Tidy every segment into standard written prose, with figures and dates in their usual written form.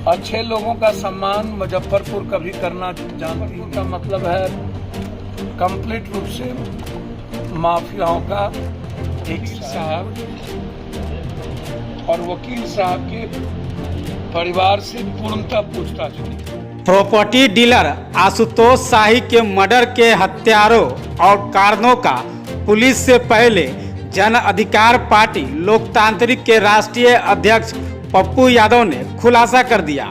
अच्छे लोगों का सम्मान मुजफ्फरपुर कभी करना जानती का मतलब है कंप्लीट रूप से माफियाओं का एक साहब और वकील साहब के परिवार से पूर्णतः पूछताछ हुई। प्रॉपर्टी डीलर आशुतोष शाही के मर्डर के हत्यारों और कारणों का पुलिस से पहले जन अधिकार पार्टी लोकतांत्रिक के राष्ट्रीय अध्यक्ष पप्पू यादव ने खुलासा कर दिया।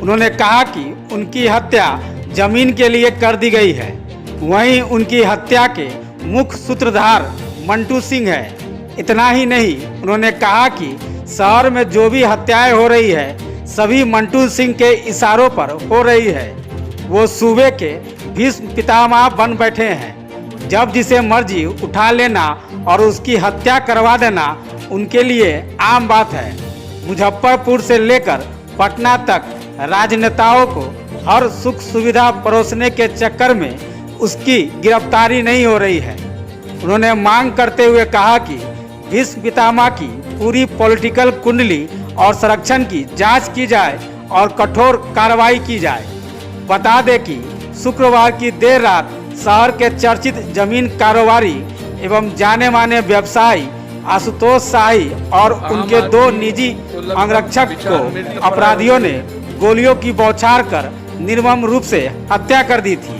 उन्होंने कहा कि उनकी हत्या जमीन के लिए कर दी गई है। वहीं उनकी हत्या के मुख्य सूत्रधार मंटू सिंह है। इतना ही नहीं, उन्होंने कहा कि शहर में जो भी हत्याएं हो रही है सभी मंटू सिंह के इशारों पर हो रही है। वो सूबे के भीष्म पितामह बन बैठे हैं। जब जिसे मर्जी उठा लेना और उसकी हत्या करवा देना उनके लिए आम बात है। मुजफ्फरपुर से लेकर पटना तक राजनेताओं को हर सुख सुविधा परोसने के चक्कर में उसकी गिरफ्तारी नहीं हो रही है। उन्होंने मांग करते हुए कहा कि भीष्म पितामह की पूरी पॉलिटिकल कुंडली और संरक्षण की जांच की जाए और कठोर कार्रवाई की जाए। बता दें कि शुक्रवार की देर रात शहर के चर्चित जमीन कारोबारी एवं जाने माने व्यवसायी आशुतोष शाही और उनके दो निजी अंगरक्षक को अपराधियों ने गोलियों की बौछार कर निर्मम रूप से हत्या कर दी थी।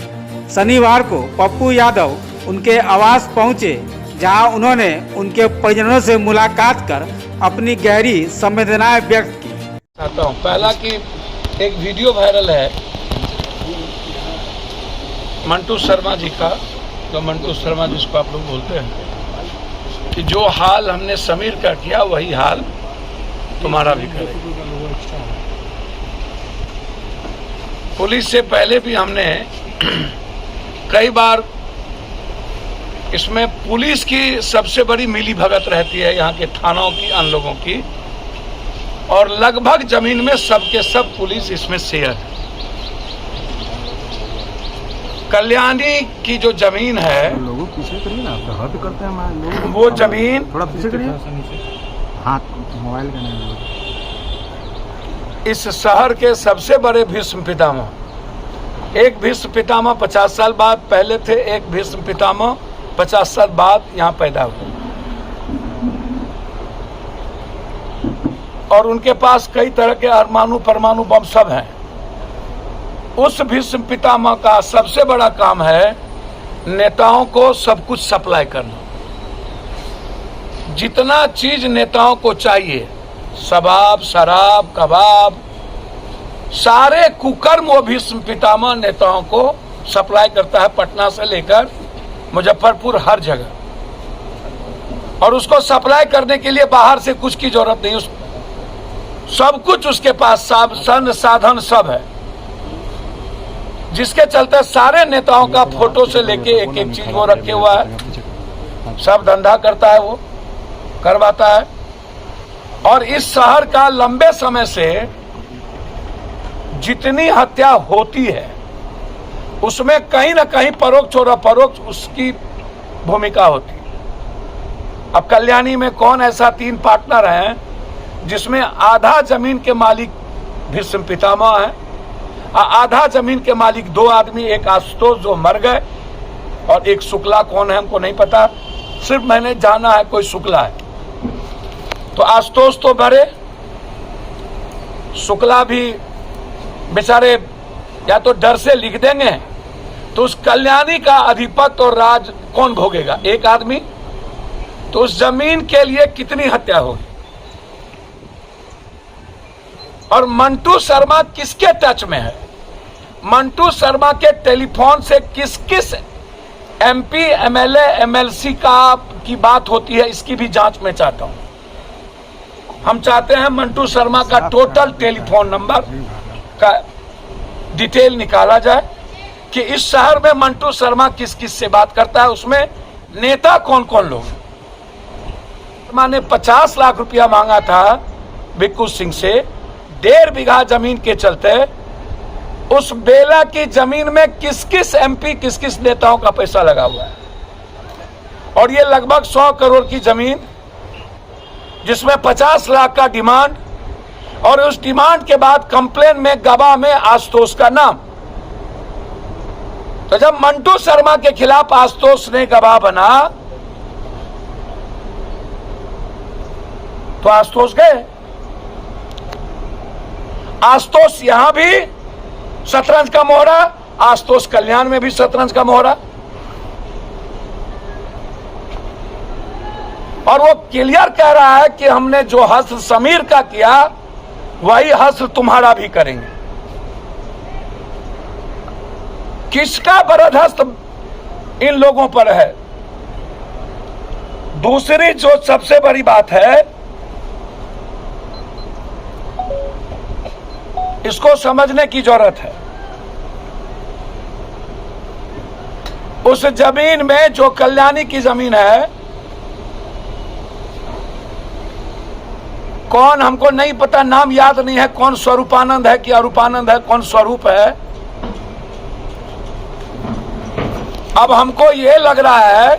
शनिवार को पप्पू यादव उनके आवास पहुंचे, जहां उन्होंने उनके परिजनों से मुलाकात कर अपनी गहरी संवेदनाएं व्यक्त की। चाहता हूं पहला कि एक वीडियो वायरल है मंटू शर्मा जी का, जो मंटू शर्मा जिसको आप लोग बोलते हैं, कि जो हाल हमने समीर का किया वही हाल तुम्हारा भी करेगा। पुलिस से पहले भी हमने कई बार इसमें पुलिस की सबसे बड़ी मिली भगत रहती है, यहाँ के थानों की, अन लोगों की, और लगभग जमीन में सबके सब पुलिस इसमें शेयर है। कल्याणी की जो जमीन है, लोगों पीछे करिए ना, आप हद करते हैं हमारे लोग। वो जमीन थोड़ा पीछे करिए, हाथ मोबाइल का नहीं। इस शहर के सबसे बड़े भीष्म पितामह, एक भीष्म पितामह 50 साल बाद पहले थे, एक भीष्म पितामह 50 साल बाद यहाँ पैदा हुए, और उनके पास कई तरह के परमाणु बम सब हैं। उस भीष्म पितामह का सबसे बड़ा काम है नेताओं को सब कुछ सप्लाई करना। जितना चीज नेताओं को चाहिए, शबाब, शराब, कबाब, सारे कुकर्म वो भीष्म पितामह नेताओं को सप्लाई करता है, पटना से लेकर मुजफ्फरपुर हर जगह। और उसको सप्लाई करने के लिए बाहर से कुछ की जरूरत नहीं, सब कुछ उसके पास साधन सब है, जिसके चलते सारे नेताओं का फोटो से लेके एक एक चीज वो रखे हुआ है। सब धंधा करता है, वो करवाता है। और इस शहर का लंबे समय से जितनी हत्या होती है उसमें कहीं ना कहीं परोक्ष और अपरोक्ष उसकी भूमिका होती है। अब कल्याणी में कौन ऐसा 3 पार्टनर हैं जिसमें आधा जमीन के मालिक भीष्म पितामह है, आधा जमीन के मालिक 2 आदमी, एक आशुतोष जो मर गए और एक शुक्ला, कौन है हमको नहीं पता, सिर्फ मैंने जाना है कोई शुक्ला है। तो आशुतोष तो मरे, शुक्ला भी बेचारे या तो डर से लिख देंगे, तो उस कल्याणी का अधिपत्य और राज कौन भोगेगा? एक आदमी। तो उस जमीन के लिए कितनी हत्या होगी? और मंटू शर्मा किसके टच में है? मंटू शर्मा के टेलीफोन से किस किस MP, MLA, MLC की बात होती है, इसकी भी जांच मैं चाहता हूं। हम चाहते हैं मंटू शर्मा का टोटल टेलीफोन नंबर का डिटेल निकाला जाए कि इस शहर में मंटू शर्मा किस किस से बात करता है, उसमें नेता कौन कौन लोग। मैंने 50 लाख रुपया मांगा था भिक्खू सिंह से 1.5 बीघा जमीन के चलते। उस बेला की जमीन में किस किस MP, किस किस नेताओं का पैसा लगा हुआ है। और ये लगभग 100 करोड़ की जमीन, जिसमें 50 लाख का डिमांड और उस डिमांड के बाद कंप्लेन में गवाह में आशुतोष का नाम। तो जब मंटू शर्मा के खिलाफ आशुतोष ने गवाह बना तो आशुतोष गए। आशुतोष यहां भी शतरंज का मोहरा, आशुतोष कल्याण में भी शतरंज का मोहरा, और वो क्लियर कह रहा है कि हमने जो हस्र समीर का किया वही हस्र तुम्हारा भी करेंगे। किसका बरदहस्त इन लोगों पर है? दूसरी जो सबसे बड़ी बात है, इसको समझने की जरूरत है। उस जमीन में जो कल्याणी की जमीन है, कौन हमको नहीं पता, नाम याद नहीं है, कौन स्वरूपानंद है कि अरूपानंद है, कौन स्वरूप है। अब हमको यह लग रहा है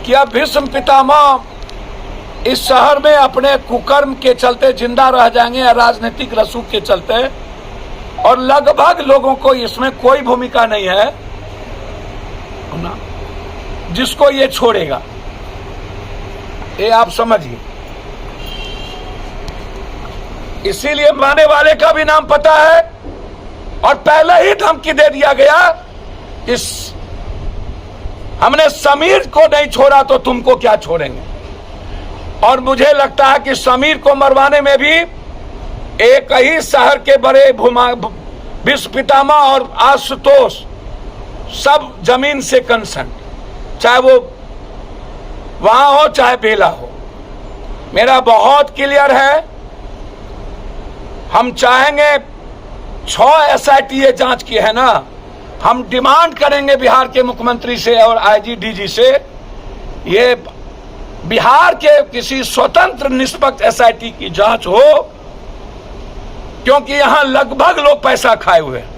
कि अब भीष्म पितामह इस शहर में अपने कुकर्म के चलते जिंदा रह जाएंगे या राजनीतिक रसूख के चलते, और लगभग लोगों को इसमें कोई भूमिका नहीं है ना जिसको ये छोड़ेगा। ये आप समझिए। इसीलिए मारने वाले का भी नाम पता है और पहले ही धमकी दे दिया गया, इस हमने समीर को नहीं छोड़ा तो तुमको क्या छोड़ेंगे। और मुझे लगता है कि समीर को मरवाने में भी एक ही शहर के बड़े भीष्म पितामह और आशुतोष सब जमीन से कंसर्न, चाहे वो वहां हो चाहे बेला हो। मेरा बहुत क्लियर है, हम चाहेंगे 6 SIT ये जांच की है ना, हम डिमांड करेंगे बिहार के मुख्यमंत्री से और IG DG से, ये बिहार के किसी स्वतंत्र निष्पक्ष SIT की जांच हो, क्योंकि यहां लगभग लोग पैसा खाए हुए हैं।